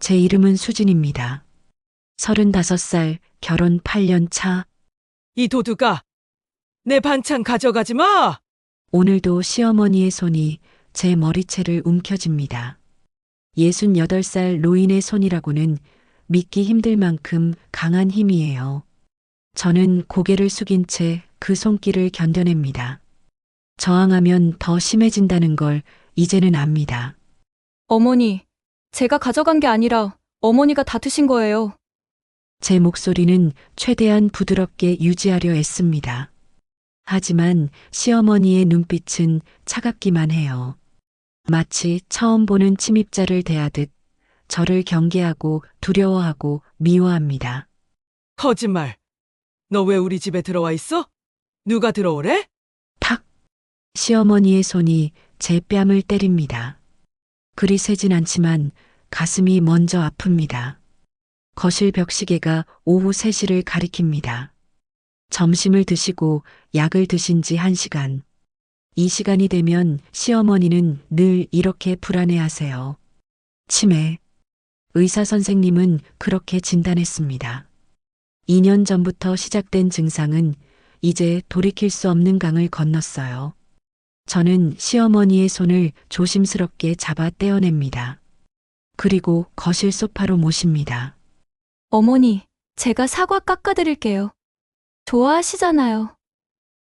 제 이름은 수진입니다. 35살, 결혼 8년 차. 이 도둑아, 내 반찬 가져가지 마! 오늘도 시어머니의 손이 제 머리채를 움켜쥡니다. 68살 노인의 손이라고는 믿기 힘들 만큼 강한 힘이에요. 저는 고개를 숙인 채 그 손길을 견뎌냅니다. 저항하면 더 심해진다는 걸 이제는 압니다. 어머니, 제가 가져간 게 아니라 어머니가 다 드신 거예요. 제 목소리는 최대한 부드럽게 유지하려 애씁니다. 하지만 시어머니의 눈빛은 차갑기만 해요. 마치 처음 보는 침입자를 대하듯 저를 경계하고 두려워하고 미워합니다. 거짓말. 너 왜 우리 집에 들어와 있어? 누가 들어오래? 탁! 시어머니의 손이 제 뺨을 때립니다. 그리 세진 않지만 가슴이 먼저 아픕니다. 거실 벽시계가 오후 3시를 가리킵니다. 점심을 드시고 약을 드신 지 1시간. 이 시간이 되면 시어머니는 늘 이렇게 불안해하세요. 치매. 의사 선생님은 그렇게 진단했습니다. 2년 전부터 시작된 증상은 이제 돌이킬 수 없는 강을 건넜어요. 저는 시어머니의 손을 조심스럽게 잡아 떼어냅니다. 그리고 거실 소파로 모십니다. 어머니, 제가 사과 깎아드릴게요. 좋아하시잖아요.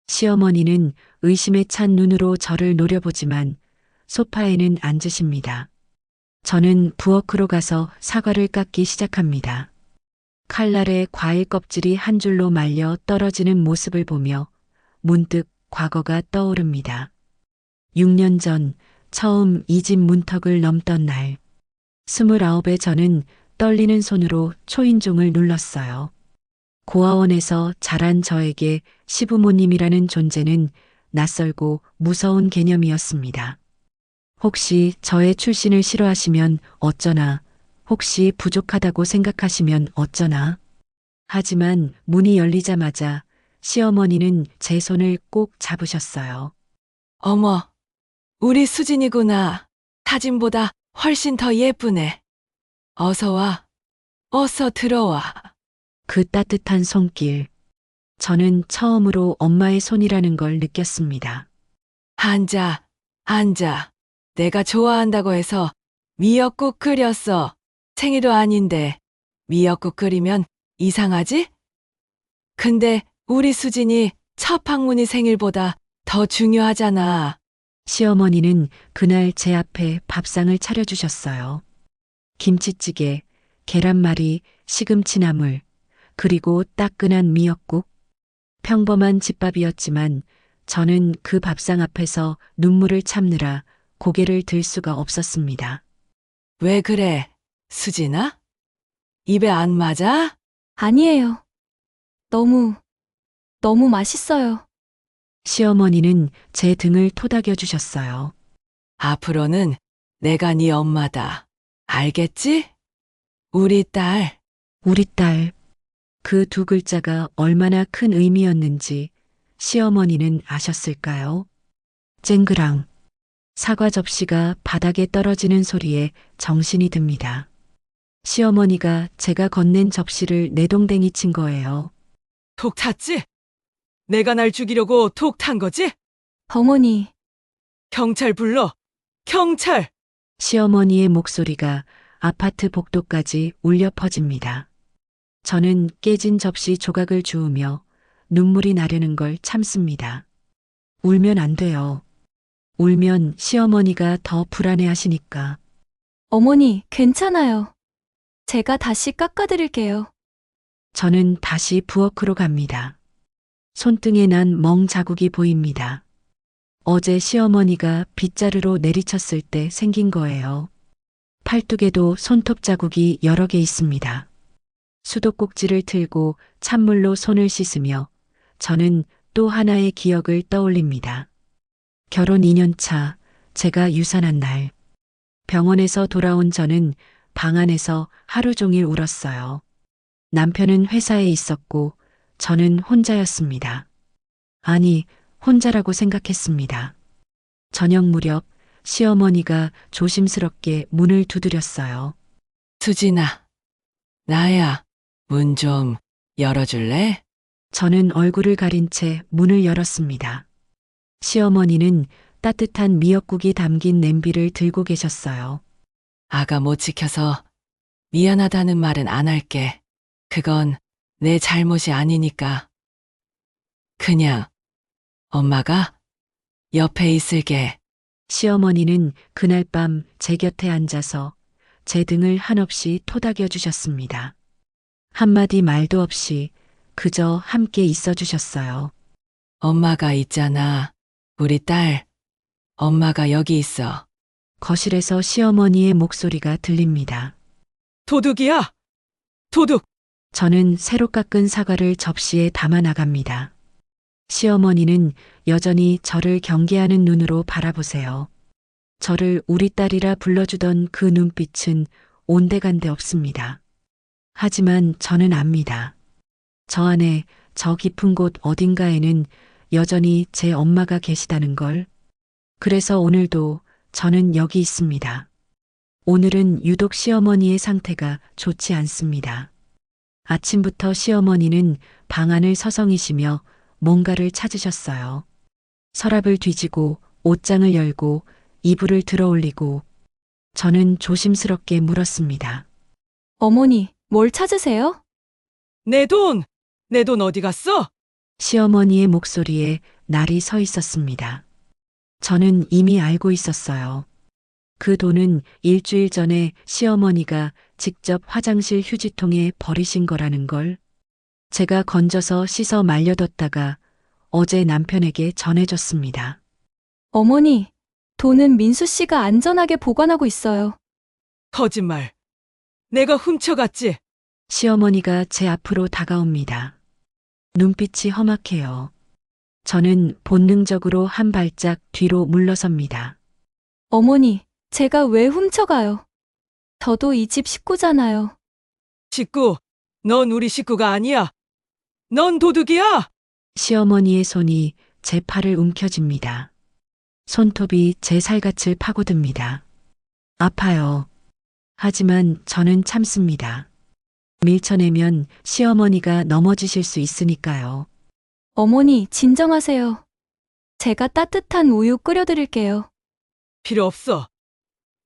시어머니는 의심에 찬 눈으로 저를 노려보지만 소파에는 앉으십니다. 저는 부엌으로 가서 사과를 깎기 시작합니다. 칼날에 과일 껍질이 한 줄로 말려 떨어지는 모습을 보며 문득 과거가 떠오릅니다. 6년 전 처음 이 집 문턱을 넘던 날, 29의 저는 떨리는 손으로 초인종을 눌렀어요. 고아원에서 자란 저에게 시부모님이라는 존재는 낯설고 무서운 개념이었습니다. 혹시 저의 출신을 싫어하시면 어쩌나, 혹시 부족하다고 생각하시면 어쩌나. 하지만 문이 열리자마자 시어머니는 제 손을 꼭 잡으셨어요. 어머, 우리 수진이구나. 사진보다 훨씬 더 예쁘네. 어서 와. 어서 들어와. 그 따뜻한 손길. 저는 처음으로 엄마의 손이라는 걸 느꼈습니다. 앉아, 앉아. 내가 좋아한다고 해서 미역국 끓였어. 생일도 아닌데 미역국 끓이면 이상하지? 근데 우리 수진이 첫 방문이 생일보다 더 중요하잖아. 시어머니는 그날 제 앞에 밥상을 차려주셨어요. 김치찌개, 계란말이, 시금치나물, 그리고 따끈한 미역국. 평범한 집밥이었지만 저는 그 밥상 앞에서 눈물을 참느라 고개를 들 수가 없었습니다. 왜 그래, 수진아? 입에 안 맞아? 아니에요. 너무 맛있어요. 시어머니는 제 등을 토닥여 주셨어요. 앞으로는 내가 네 엄마다. 알겠지? 우리 딸. 우리 딸. 그 두 글자가 얼마나 큰 의미였는지 시어머니는 아셨을까요? 쨍그랑. 사과 접시가 바닥에 떨어지는 소리에 정신이 듭니다. 시어머니가 제가 건넨 접시를 내동댕이 친 거예요. 톡 탔지? 내가 날 죽이려고 톡 탄 거지? 어머니, 경찰 불러. 경찰! 시어머니의 목소리가 아파트 복도까지 울려 퍼집니다. 저는 깨진 접시 조각을 주우며 눈물이 나려는 걸 참습니다. 울면 안 돼요. 울면 시어머니가 더 불안해 하시니까. 어머니, 괜찮아요. 제가 다시 깎아드릴게요. 저는 다시 부엌으로 갑니다. 손등에 난 멍 자국이 보입니다. 어제 시어머니가 빗자루로 내리쳤을 때 생긴 거예요. 팔뚝에도 손톱 자국이 여러 개 있습니다. 수도꼭지를 틀고 찬물로 손을 씻으며 저는 또 하나의 기억을 떠올립니다. 결혼 2년 차, 제가 유산한 날. 병원에서 돌아온 저는 방 안에서 하루 종일 울었어요. 남편은 회사에 있었고 저는 혼자였습니다. 아니, 혼자라고 생각했습니다. 저녁 무렵 시어머니가 조심스럽게 문을 두드렸어요. 수진아, 나야. 문 좀 열어줄래? 저는 얼굴을 가린 채 문을 열었습니다. 시어머니는 따뜻한 미역국이 담긴 냄비를 들고 계셨어요. 아가 못 지켜서 미안하다는 말은 안 할게. 그건 내 잘못이 아니니까. 그냥 엄마가 옆에 있을게. 시어머니는 그날 밤 제 곁에 앉아서 제 등을 한없이 토닥여 주셨습니다. 한마디 말도 없이 그저 함께 있어 주셨어요. 엄마가 있잖아. 우리 딸. 엄마가 여기 있어. 거실에서 시어머니의 목소리가 들립니다. 도둑이야. 도둑. 저는 새로 깎은 사과를 접시에 담아 나갑니다. 시어머니는 여전히 저를 경계하는 눈으로 바라보세요. 저를 우리 딸이라 불러주던 그 눈빛은 온데간데 없습니다. 하지만 저는 압니다. 저 안에 저 깊은 곳 어딘가에는 여전히 제 엄마가 계시다는 걸. 그래서 오늘도 저는 여기 있습니다. 오늘은 유독 시어머니의 상태가 좋지 않습니다. 아침부터 시어머니는 방 안을 서성이시며 뭔가를 찾으셨어요. 서랍을 뒤지고 옷장을 열고 이불을 들어 올리고 저는 조심스럽게 물었습니다. 어머니, 뭘 찾으세요? 내 돈. 내 돈 어디 갔어? 시어머니의 목소리에 날이 서 있었습니다. 저는 이미 알고 있었어요. 그 돈은 일주일 전에 시어머니가 직접 화장실 휴지통에 버리신 거라는 걸. 제가 건져서 씻어 말려뒀다가 어제 남편에게 전해줬습니다. 어머니, 돈은 민수 씨가 안전하게 보관하고 있어요. 거짓말. 내가 훔쳐갔지. 시어머니가 제 앞으로 다가옵니다. 눈빛이 험악해요. 저는 본능적으로 한 발짝 뒤로 물러섭니다. 어머니, 제가 왜 훔쳐가요? 저도 이 집 식구잖아요. 식구. 넌 우리 식구가 아니야. 넌 도둑이야. 시어머니의 손이 제 팔을 움켜쥡니다. 손톱이 제 살갗을 파고듭니다. 아파요. 하지만 저는 참습니다. 밀쳐내면 시어머니가 넘어지실 수 있으니까요. 어머니, 진정하세요. 제가 따뜻한 우유 끓여드릴게요. 필요 없어.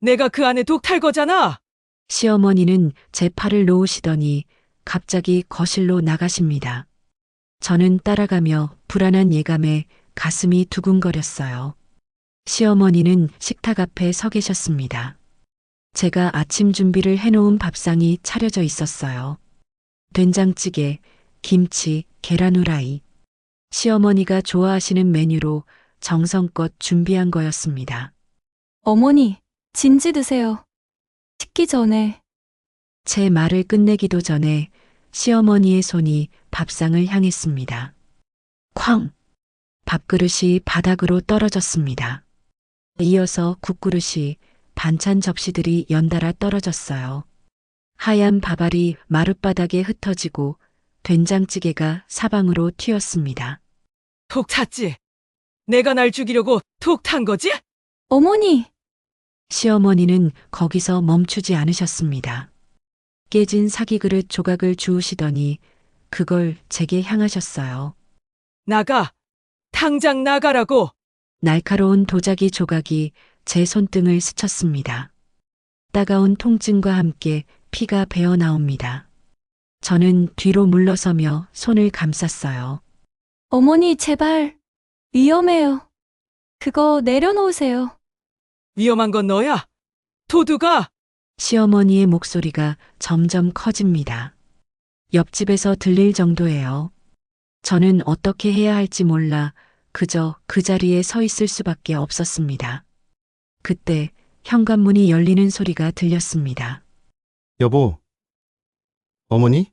내가 그 안에 독 탈 거잖아. 시어머니는 제 팔을 놓으시더니 갑자기 거실로 나가십니다. 저는 따라가며 불안한 예감에 가슴이 두근거렸어요. 시어머니는 식탁 앞에 서 계셨습니다. 제가 아침 준비를 해놓은 밥상이 차려져 있었어요. 된장찌개, 김치, 계란 후라이. 시어머니가 좋아하시는 메뉴로 정성껏 준비한 거였습니다. 어머니, 진지 드세요. 식기 전에. 제 말을 끝내기도 전에 시어머니의 손이 밥상을 향했습니다. 쾅! 밥그릇이 바닥으로 떨어졌습니다. 이어서 국그릇이 반찬 접시들이 연달아 떨어졌어요. 하얀 밥알이 마룻바닥에 흩어지고 된장찌개가 사방으로 튀었습니다. 독 탔지. 내가 날 죽이려고 독 탄 거지? 어머니! 시어머니는 거기서 멈추지 않으셨습니다. 깨진 사기그릇 조각을 주우시더니 그걸 제게 향하셨어요. 나가. 당장 나가라고. 날카로운 도자기 조각이 제 손등을 스쳤습니다. 따가운 통증과 함께 피가 배어 나옵니다. 저는 뒤로 물러서며 손을 감쌌어요. 어머니, 제발. 위험해요. 그거 내려놓으세요. 위험한 건 너야. 도둑아. 시어머니의 목소리가 점점 커집니다. 옆집에서 들릴 정도예요. 저는 어떻게 해야 할지 몰라 그저 그 자리에 서 있을 수밖에 없었습니다. 그때 현관문이 열리는 소리가 들렸습니다. 여보, 어머니?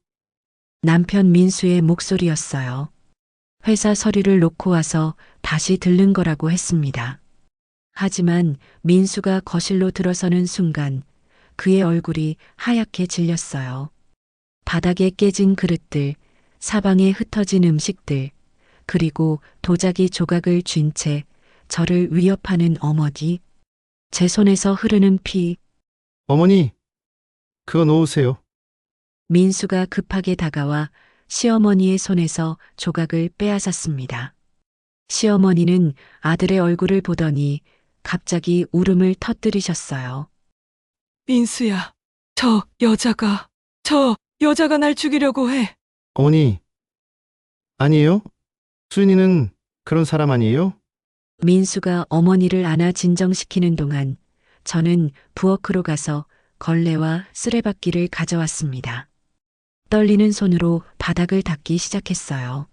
남편 민수의 목소리였어요. 회사 서류를 놓고 와서 다시 들른 거라고 했습니다. 하지만 민수가 거실로 들어서는 순간 그의 얼굴이 하얗게 질렸어요. 바닥에 깨진 그릇들, 사방에 흩어진 음식들, 그리고 도자기 조각을 쥔 채 저를 위협하는 어머니, 제 손에서 흐르는 피, 어머니, 그거 놓으세요. 민수가 급하게 다가와 시어머니의 손에서 조각을 빼앗았습니다. 시어머니는 아들의 얼굴을 보더니 갑자기 울음을 터뜨리셨어요. 민수야, 저 여자가 날 죽이려고 해. 어머니, 아니에요? 수인이는 그런 사람 아니에요? 민수가 어머니를 안아 진정시키는 동안 저는 부엌으로 가서 걸레와 쓰레받기를 가져왔습니다. 떨리는 손으로 바닥을 닦기 시작했어요.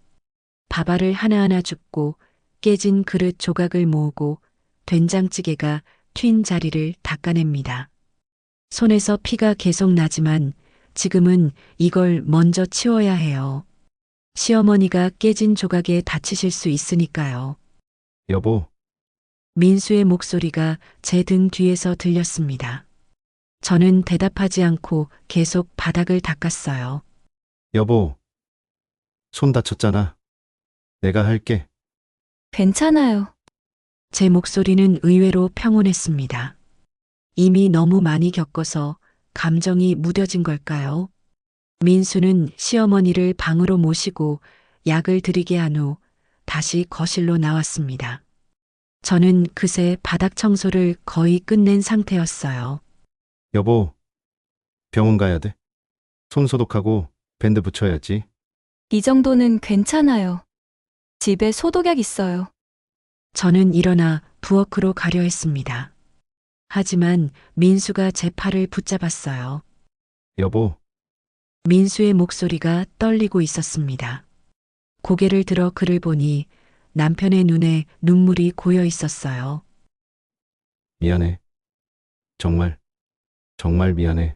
밥알을 하나하나 줍고 깨진 그릇 조각을 모으고 된장찌개가 튄 자리를 닦아냅니다. 손에서 피가 계속 나지만 지금은 이걸 먼저 치워야 해요. 시어머니가 깨진 조각에 다치실 수 있으니까요. 여보, 민수의 목소리가 제 등 뒤에서 들렸습니다. 저는 대답하지 않고 계속 바닥을 닦았어요. 여보, 손 다쳤잖아. 내가 할게. 괜찮아요. 제 목소리는 의외로 평온했습니다. 이미 너무 많이 겪어서 감정이 무뎌진 걸까요? 민수는 시어머니를 방으로 모시고 약을 드리게 한 후 다시 거실로 나왔습니다. 저는 그새 바닥 청소를 거의 끝낸 상태였어요. 여보, 병원 가야 돼. 손 소독하고 밴드 붙여야지. 이 정도는 괜찮아요. 집에 소독약 있어요. 저는 일어나 부엌으로 가려 했습니다. 하지만 민수가 제 팔을 붙잡았어요. 여보, 민수의 목소리가 떨리고 있었습니다. 고개를 들어 그를 보니 남편의 눈에 눈물이 고여 있었어요. 미안해. 정말 미안해.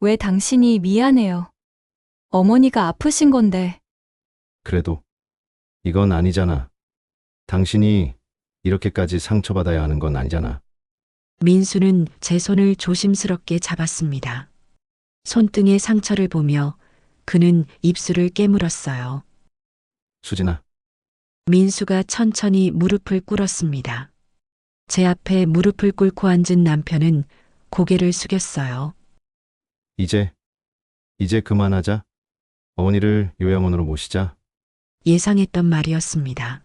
왜 당신이 미안해요? 어머니가 아프신 건데. 그래도 이건 아니잖아. 당신이 이렇게까지 상처받아야 하는 건 아니잖아. 민수는 제 손을 조심스럽게 잡았습니다. 손등의 상처를 보며 그는 입술을 깨물었어요. 수진아, 민수가 천천히 무릎을 꿇었습니다. 제 앞에 무릎을 꿇고 앉은 남편은 고개를 숙였어요. 이제 그만하자. 어머니를 요양원으로 모시자. 예상했던 말이었습니다.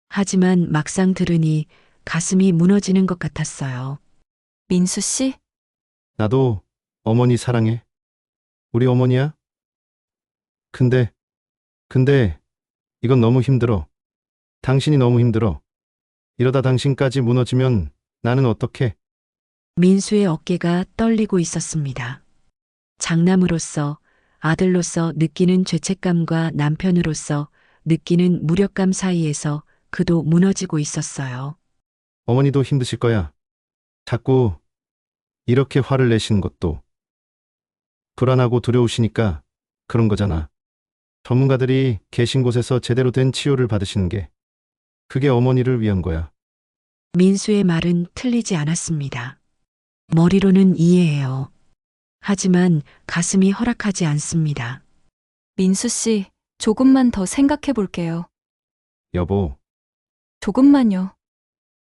하지만 막상 들으니 가슴이 무너지는 것 같았어요. 민수 씨? 나도 어머니 사랑해. 우리 어머니야? 근데 이건 너무 힘들어. 당신이 너무 힘들어. 이러다 당신까지 무너지면 나는 어떡해? 민수의 어깨가 떨리고 있었습니다. 장남으로서, 아들로서 느끼는 죄책감과 남편으로서 느끼는 무력감 사이에서 그도 무너지고 있었어요. 어머니도 힘드실 거야. 자꾸 이렇게 화를 내시는 것도 불안하고 두려우시니까 그런 거잖아. 전문가들이 계신 곳에서 제대로 된 치료를 받으시는 게 그게 어머니를 위한 거야. 민수의 말은 틀리지 않았습니다. 머리로는 이해해요. 하지만 가슴이 허락하지 않습니다. 민수 씨, 조금만 더 생각해 볼게요. 여보, 조금만요.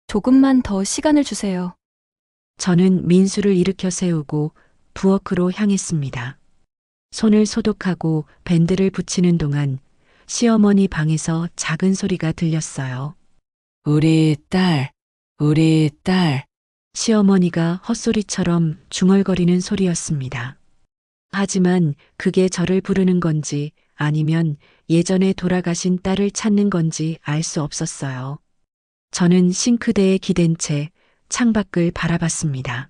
조금만 더 시간을 주세요. 저는 민수를 일으켜 세우고 부엌으로 향했습니다. 손을 소독하고 밴드를 붙이는 동안 시어머니 방에서 작은 소리가 들렸어요. 우리 딸. 시어머니가 헛소리처럼 중얼거리는 소리였습니다. 하지만 그게 저를 부르는 건지 아니면 예전에 돌아가신 딸을 찾는 건지 알 수 없었어요. 저는 싱크대에 기댄 채 창밖을 바라봤습니다.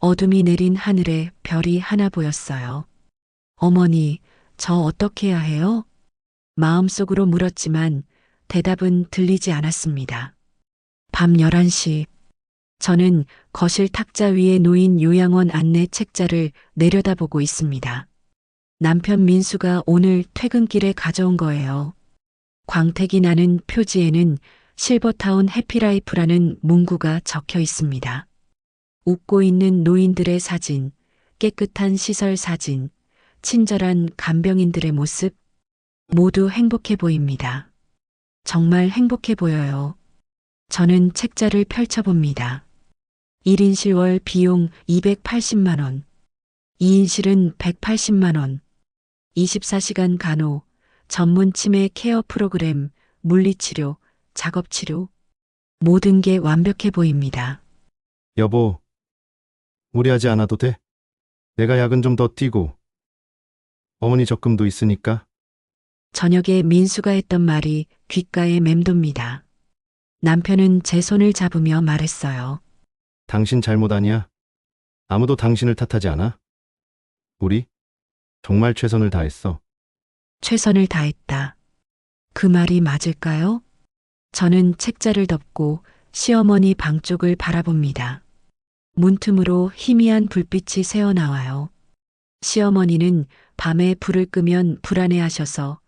어둠이 내린 하늘에 별이 하나 보였어요. 어머니, 저 어떻게 해야 해요? 마음속으로 물었지만 대답은 들리지 않았습니다. 밤 11시, 저는 거실 탁자 위에 놓인 요양원 안내 책자를 내려다보고 있습니다. 남편 민수가 오늘 퇴근길에 가져온 거예요. 광택이 나는 표지에는 실버타운 해피라이프라는 문구가 적혀 있습니다. 웃고 있는 노인들의 사진, 깨끗한 시설 사진, 친절한 간병인들의 모습, 모두 행복해 보입니다. 정말 행복해 보여요. 저는 책자를 펼쳐봅니다. 1인 실월 비용 280만 원. 2인실은 180만 원. 24시간 간호, 전문 치매 케어 프로그램, 물리치료, 작업치료. 모든 게 완벽해 보입니다. 여보, 무리하지 않아도 돼? 내가 야근 좀 더 뛰고 어머니 적금도 있으니까. 저녁에 민수가 했던 말이 귓가에 맴돕니다. 남편은 제 손을 잡으며 말했어요. 당신 잘못 아니야. 아무도 당신을 탓하지 않아. 우리 정말 최선을 다했어. 최선을 다했다. 그 말이 맞을까요? 저는 책자를 덮고 시어머니 방 쪽을 바라봅니다. 문틈으로 희미한 불빛이 새어나와요. 시어머니는 밤에 불을 끄면 불안해하셔서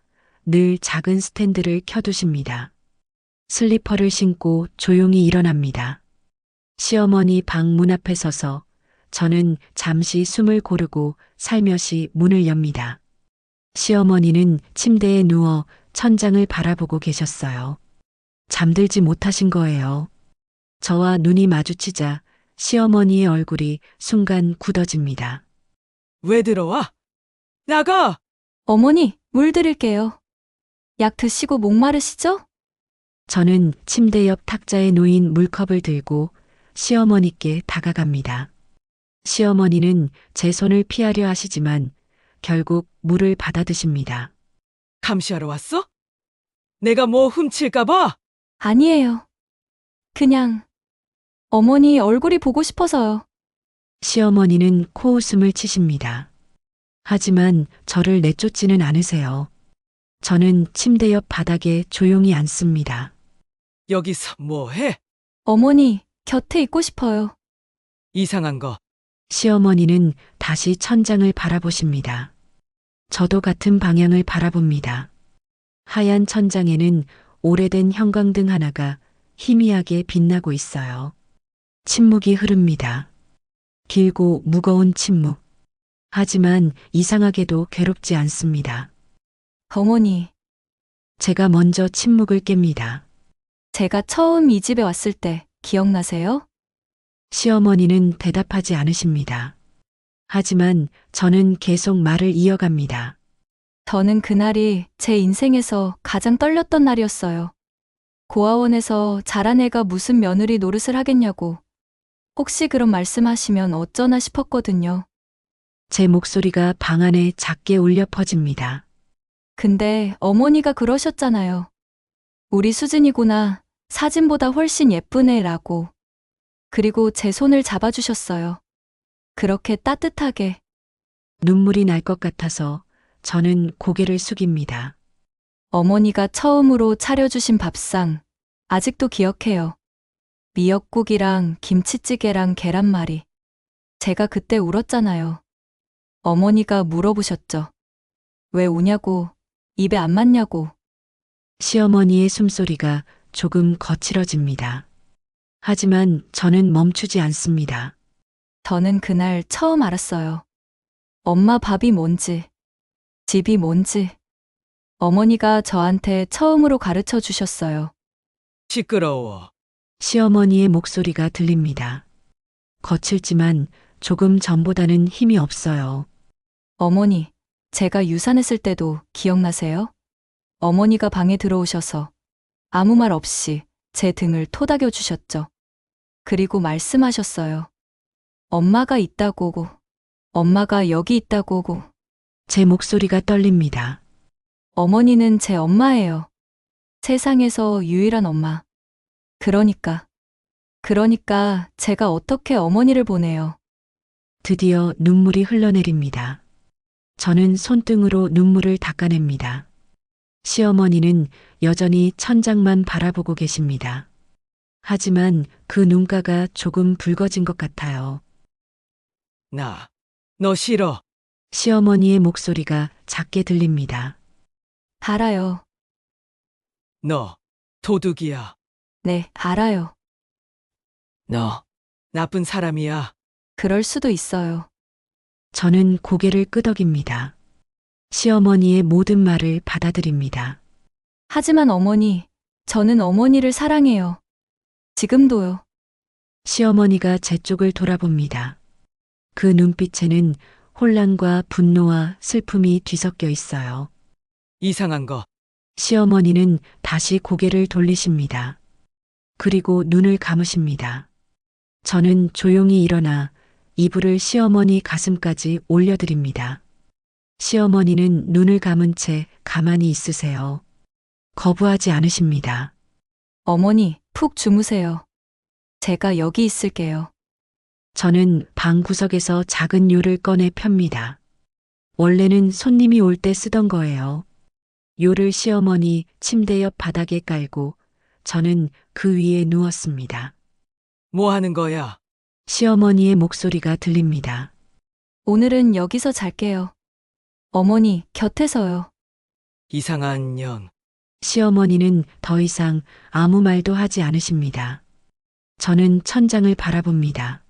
늘 작은 스탠드를 켜두십니다. 슬리퍼를 신고 조용히 일어납니다. 시어머니 방 문 앞에 서서 저는 잠시 숨을 고르고 살며시 문을 엽니다. 시어머니는 침대에 누워 천장을 바라보고 계셨어요. 잠들지 못하신 거예요. 저와 눈이 마주치자 시어머니의 얼굴이 순간 굳어집니다. 왜 들어와? 나가! 어머니, 물 드릴게요. 약 드시고 목마르시죠? 저는 침대 옆 탁자에 놓인 물컵을 들고 시어머니께 다가갑니다. 시어머니는 제 손을 피하려 하시지만 결국 물을 받아 드십니다. 감시하러 왔어? 내가 뭐 훔칠까봐? 아니에요. 그냥 어머니 얼굴이 보고 싶어서요. 시어머니는 코웃음을 치십니다. 하지만 저를 내쫓지는 않으세요. 저는 침대 옆 바닥에 조용히 앉습니다. 여기서 뭐 해? 어머니, 곁에 있고 싶어요. 이상한 거. 시어머니는 다시 천장을 바라보십니다. 저도 같은 방향을 바라봅니다. 하얀 천장에는 오래된 형광등 하나가 희미하게 빛나고 있어요. 침묵이 흐릅니다. 길고 무거운 침묵. 하지만 이상하게도 괴롭지 않습니다. 어머니, 제가 먼저 침묵을 깹니다. 제가 처음 이 집에 왔을 때 기억나세요? 시어머니는 대답하지 않으십니다. 하지만 저는 계속 말을 이어갑니다. 저는 그날이 제 인생에서 가장 떨렸던 날이었어요. 고아원에서 자란 애가 무슨 며느리 노릇을 하겠냐고. 혹시 그런 말씀하시면 어쩌나 싶었거든요. 제 목소리가 방 안에 작게 울려 퍼집니다. 근데 어머니가 그러셨잖아요. 우리 수진이구나. 사진보다 훨씬 예쁜 애라고. 그리고 제 손을 잡아주셨어요. 그렇게 따뜻하게. 눈물이 날 것 같아서 저는 고개를 숙입니다. 어머니가 처음으로 차려주신 밥상. 아직도 기억해요. 미역국이랑 김치찌개랑 계란말이. 제가 그때 울었잖아요. 어머니가 물어보셨죠. 왜 우냐고, 입에 안 맞냐고. 시어머니의 숨소리가 조금 거칠어집니다. 하지만 저는 멈추지 않습니다. 저는 그날 처음 알았어요. 엄마 밥이 뭔지, 집이 뭔지. 어머니가 저한테 처음으로 가르쳐 주셨어요. 시끄러워. 시어머니의 목소리가 들립니다. 거칠지만 조금 전보다는 힘이 없어요. 어머니, 제가 유산했을 때도 기억나세요? 어머니가 방에 들어오셔서 아무 말 없이 제 등을 토닥여 주셨죠. 그리고 말씀하셨어요. 엄마가 있다고, 엄마가 여기 있다고. 제 목소리가 떨립니다. 어머니는 제 엄마예요. 세상에서 유일한 엄마. 그러니까 제가 어떻게 어머니를 보내요. 드디어 눈물이 흘러내립니다. 저는 손등으로 눈물을 닦아냅니다. 시어머니는 여전히 천장만 바라보고 계십니다. 하지만 그 눈가가 조금 붉어진 것 같아요. 너 싫어. 시어머니의 목소리가 작게 들립니다. 알아요. 너 도둑이야. 네, 알아요. 너 나쁜 사람이야. 그럴 수도 있어요. 저는 고개를 끄덕입니다. 시어머니의 모든 말을 받아들입니다. 하지만 어머니, 저는 어머니를 사랑해요. 지금도요. 시어머니가 제 쪽을 돌아봅니다. 그 눈빛에는 혼란과 분노와 슬픔이 뒤섞여 있어요. 이상한 거. 시어머니는 다시 고개를 돌리십니다. 그리고 눈을 감으십니다. 저는 조용히 일어나 이불을 시어머니 가슴까지 올려드립니다. 시어머니는 눈을 감은 채 가만히 있으세요. 거부하지 않으십니다. 어머니, 푹 주무세요. 제가 여기 있을게요. 저는 방 구석에서 작은 요를 꺼내 펴니다. 원래는 손님이 올 때 쓰던 거예요. 요를 시어머니 침대 옆 바닥에 깔고 저는 그 위에 누웠습니다. 뭐 하는 거야? 시어머니의 목소리가 들립니다. 오늘은 여기서 잘게요. 어머니, 곁에서요. 이상한 년. 시어머니는 더 이상 아무 말도 하지 않으십니다. 저는 천장을 바라봅니다.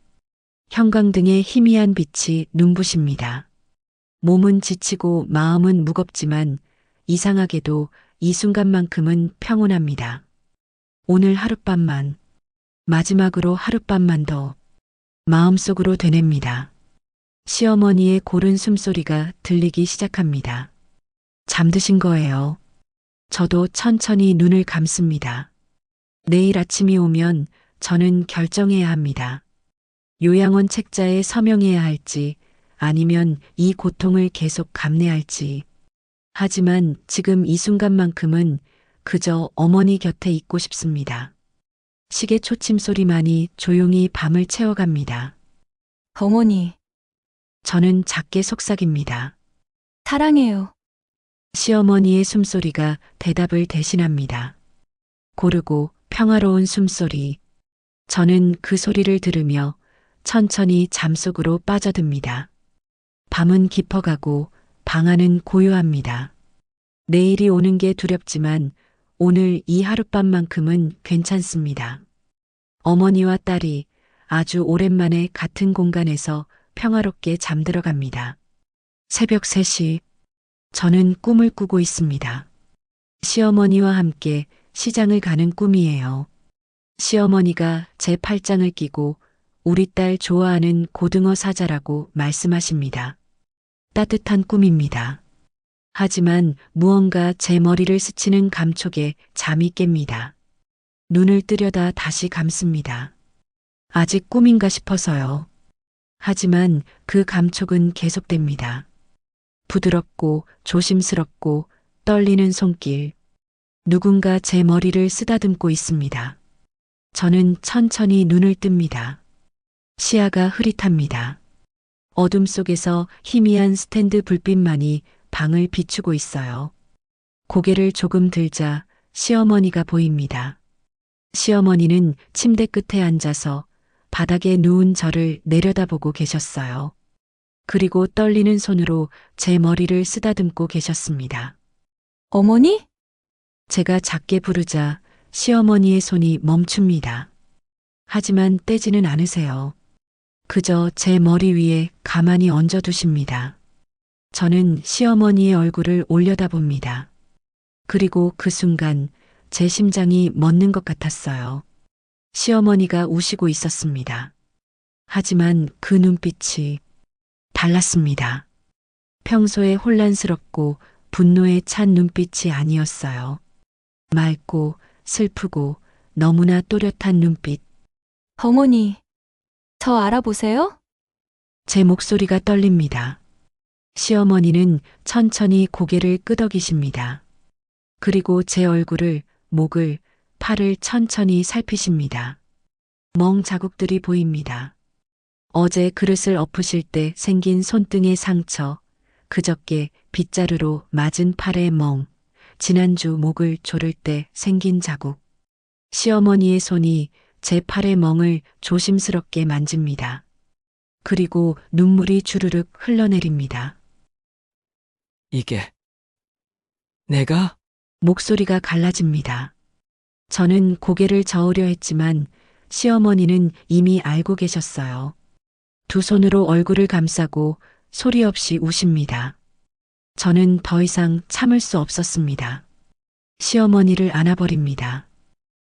형광등의 희미한 빛이 눈부십니다. 몸은 지치고 마음은 무겁지만 이상하게도 이 순간만큼은 평온합니다. 오늘 하룻밤만, 마지막으로 하룻밤만 더 마음속으로 되냅니다. 시어머니의 고른 숨소리가 들리기 시작합니다. 잠드신 거예요. 저도 천천히 눈을 감습니다. 내일 아침이 오면 저는 결정해야 합니다. 요양원 책자에 서명해야 할지 아니면 이 고통을 계속 감내할지. 하지만 지금 이 순간만큼은 그저 어머니 곁에 있고 싶습니다. 시계 초침 소리만이 조용히 밤을 채워갑니다. 어머니, 저는 작게 속삭입니다. 사랑해요. 시어머니의 숨소리가 대답을 대신합니다. 고르고 평화로운 숨소리. 저는 그 소리를 들으며 천천히 잠속으로 빠져듭니다. 밤은 깊어가고 방 안은 고요합니다. 내일이 오는 게 두렵지만 오늘 이 하룻밤만큼은 괜찮습니다. 어머니와 딸이 아주 오랜만에 같은 공간에서 평화롭게 잠들어갑니다. 새벽 3시, 저는 꿈을 꾸고 있습니다. 시어머니와 함께 시장을 가는 꿈이에요. 시어머니가 제 팔짱을 끼고 우리 딸 좋아하는 고등어 사자라고 말씀하십니다. 따뜻한 꿈입니다. 하지만 무언가 제 머리를 스치는 감촉에 잠이 깹니다. 눈을 뜨려다 다시 감습니다. 아직 꿈인가 싶어서요. 하지만 그 감촉은 계속됩니다. 부드럽고 조심스럽고 떨리는 손길. 누군가 제 머리를 쓰다듬고 있습니다. 저는 천천히 눈을 뜹니다. 시야가 흐릿합니다. 어둠 속에서 희미한 스탠드 불빛만이 방을 비추고 있어요. 고개를 조금 들자 시어머니가 보입니다. 시어머니는 침대 끝에 앉아서 바닥에 누운 저를 내려다보고 계셨어요. 그리고 떨리는 손으로 제 머리를 쓰다듬고 계셨습니다. 어머니? 제가 작게 부르자 시어머니의 손이 멈춥니다. 하지만 떼지는 않으세요. 그저 제 머리 위에 가만히 얹어두십니다. 저는 시어머니의 얼굴을 올려다봅니다. 그리고 그 순간 제 심장이 멎는 것 같았어요. 시어머니가 우시고 있었습니다. 하지만 그 눈빛이 달랐습니다. 평소에 혼란스럽고 분노에 찬 눈빛이 아니었어요. 맑고 슬프고 너무나 또렷한 눈빛. 어머니, 저 알아보세요? 제 목소리가 떨립니다. 시어머니는 천천히 고개를 끄덕이십니다. 그리고 제 얼굴을, 목을, 팔을 천천히 살피십니다. 멍 자국들이 보입니다. 어제 그릇을 엎으실 때 생긴 손등의 상처, 그저께 빗자루로 맞은 팔의 멍, 지난주 목을 조를 때 생긴 자국. 시어머니의 손이 제 팔의 멍을 조심스럽게 만집니다. 그리고 눈물이 주르륵 흘러내립니다. 이게 내가? 목소리가 갈라집니다. 저는 고개를 저으려 했지만 시어머니는 이미 알고 계셨어요. 두 손으로 얼굴을 감싸고 소리 없이 우십니다. 저는 더 이상 참을 수 없었습니다. 시어머니를 안아버립니다.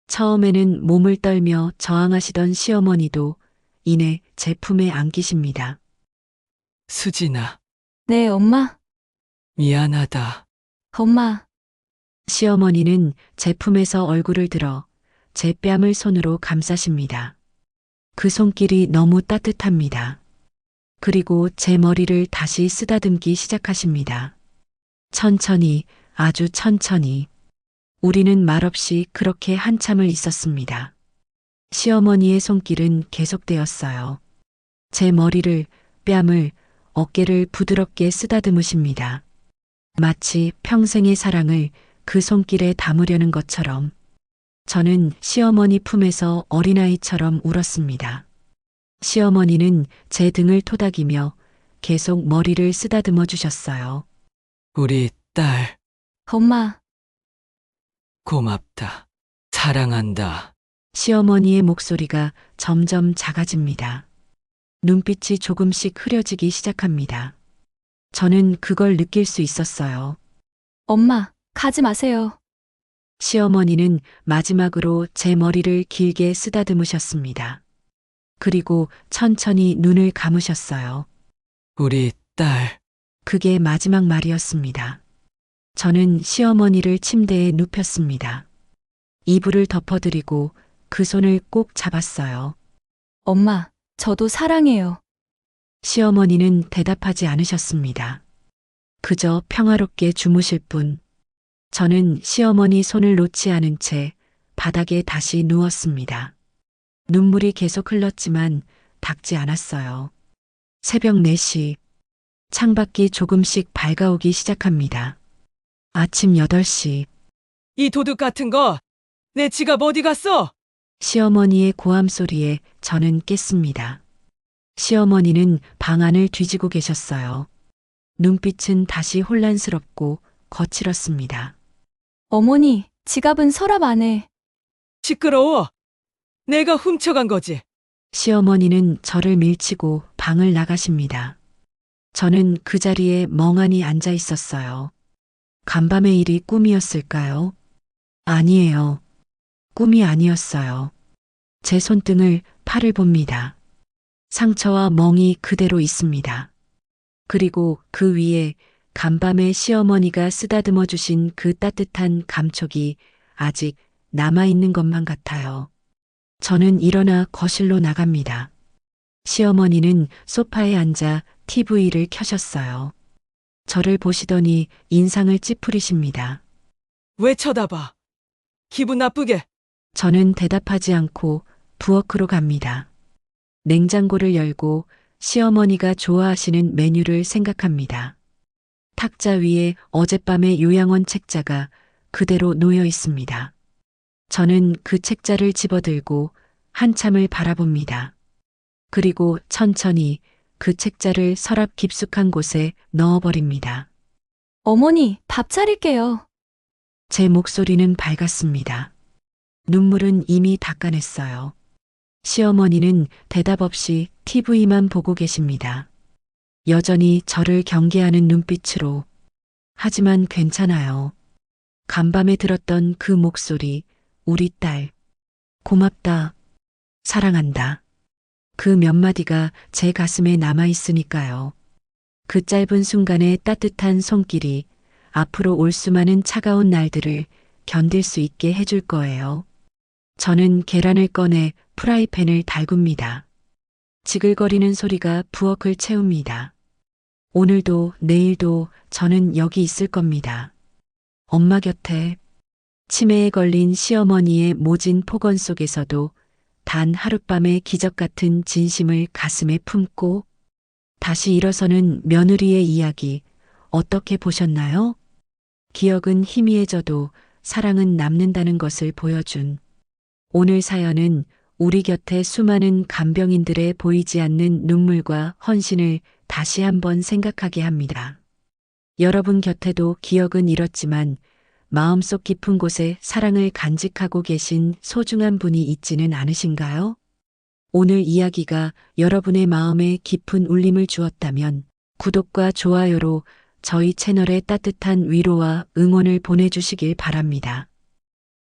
처음에는 몸을 떨며 저항하시던 시어머니도 이내 제 품에 안기십니다. 수진아, 네, 엄마. 미안하다. 엄마. 시어머니는 제 품에서 얼굴을 들어 제 뺨을 손으로 감싸십니다. 그 손길이 너무 따뜻합니다. 그리고 제 머리를 다시 쓰다듬기 시작하십니다. 천천히, 아주 천천히. 우리는 말없이 그렇게 한참을 있었습니다. 시어머니의 손길은 계속되었어요. 제 머리를, 뺨을, 어깨를 부드럽게 쓰다듬으십니다. 마치 평생의 사랑을 그 손길에 담으려는 것처럼 저는 시어머니 품에서 어린아이처럼 울었습니다. 시어머니는 제 등을 토닥이며 계속 머리를 쓰다듬어 주셨어요. 우리 딸, 엄마. 고맙다. 사랑한다. 시어머니의 목소리가 점점 작아집니다. 눈빛이 조금씩 흐려지기 시작합니다. 저는 그걸 느낄 수 있었어요. 엄마, 가지 마세요. 시어머니는 마지막으로 제 머리를 길게 쓰다듬으셨습니다. 그리고 천천히 눈을 감으셨어요. 우리 딸, 그게 마지막 말이었습니다. 저는 시어머니를 침대에 눕혔습니다. 이불을 덮어드리고 그 손을 꼭 잡았어요. 엄마, 저도 사랑해요. 시어머니는 대답하지 않으셨습니다. 그저 평화롭게 주무실 뿐. 저는 시어머니 손을 놓지 않은 채 바닥에 다시 누웠습니다. 눈물이 계속 흘렀지만 닦지 않았어요. 새벽 4시. 창밖이 조금씩 밝아오기 시작합니다. 아침 8시. 이 도둑 같은 거, 내 지갑 어디 갔어? 시어머니의 고함 소리에 저는 깼습니다. 시어머니는 방 안을 뒤지고 계셨어요. 눈빛은 다시 혼란스럽고 거칠었습니다. 어머니, 지갑은 서랍 안에. 시끄러워. 내가 훔쳐간 거지. 시어머니는 저를 밀치고 방을 나가십니다. 저는 그 자리에 멍하니 앉아 있었어요. 간밤의 일이 꿈이었을까요? 아니에요. 꿈이 아니었어요. 제 손등을, 팔을 봅니다. 상처와 멍이 그대로 있습니다. 그리고 그 위에 간밤에 시어머니가 쓰다듬어 주신 그 따뜻한 감촉이 아직 남아있는 것만 같아요. 저는 일어나 거실로 나갑니다. 시어머니는 소파에 앉아 TV를 켜셨어요. 저를 보시더니 인상을 찌푸리십니다. 왜 쳐다봐? 기분 나쁘게. 저는 대답하지 않고 부엌으로 갑니다. 냉장고를 열고 시어머니가 좋아하시는 메뉴를 생각합니다. 탁자 위에 어젯밤의 요양원 책자가 그대로 놓여 있습니다. 저는 그 책자를 집어들고 한참을 바라봅니다. 그리고 천천히 그 책자를 서랍 깊숙한 곳에 넣어버립니다. 어머니, 밥 차릴게요. 제 목소리는 밝았습니다. 눈물은 이미 닦아냈어요. 시어머니는 대답 없이 TV만 보고 계십니다. 여전히 저를 경계하는 눈빛으로. 하지만 괜찮아요. 간밤에 들었던 그 목소리, 우리 딸. 고맙다. 사랑한다. 그 몇 마디가 제 가슴에 남아있으니까요. 그 짧은 순간의 따뜻한 손길이 앞으로 올 수많은 차가운 날들을 견딜 수 있게 해줄 거예요. 저는 계란을 꺼내 프라이팬을 달굽니다. 지글거리는 소리가 부엌을 채웁니다. 오늘도 내일도 저는 여기 있을 겁니다. 엄마 곁에. 치매에 걸린 시어머니의 모진 폭언 속에서도 단 하룻밤의 기적 같은 진심을 가슴에 품고 다시 일어서는 며느리의 이야기 어떻게 보셨나요? 기억은 희미해져도 사랑은 남는다는 것을 보여준 오늘 사연은 우리 곁에 수많은 간병인들의 보이지 않는 눈물과 헌신을 다시 한번 생각하게 합니다. 여러분 곁에도 기억은 잃었지만 마음속 깊은 곳에 사랑을 간직하고 계신 소중한 분이 있지는 않으신가요? 오늘 이야기가 여러분의 마음에 깊은 울림을 주었다면 구독과 좋아요로 저희 채널에 따뜻한 위로와 응원을 보내주시길 바랍니다.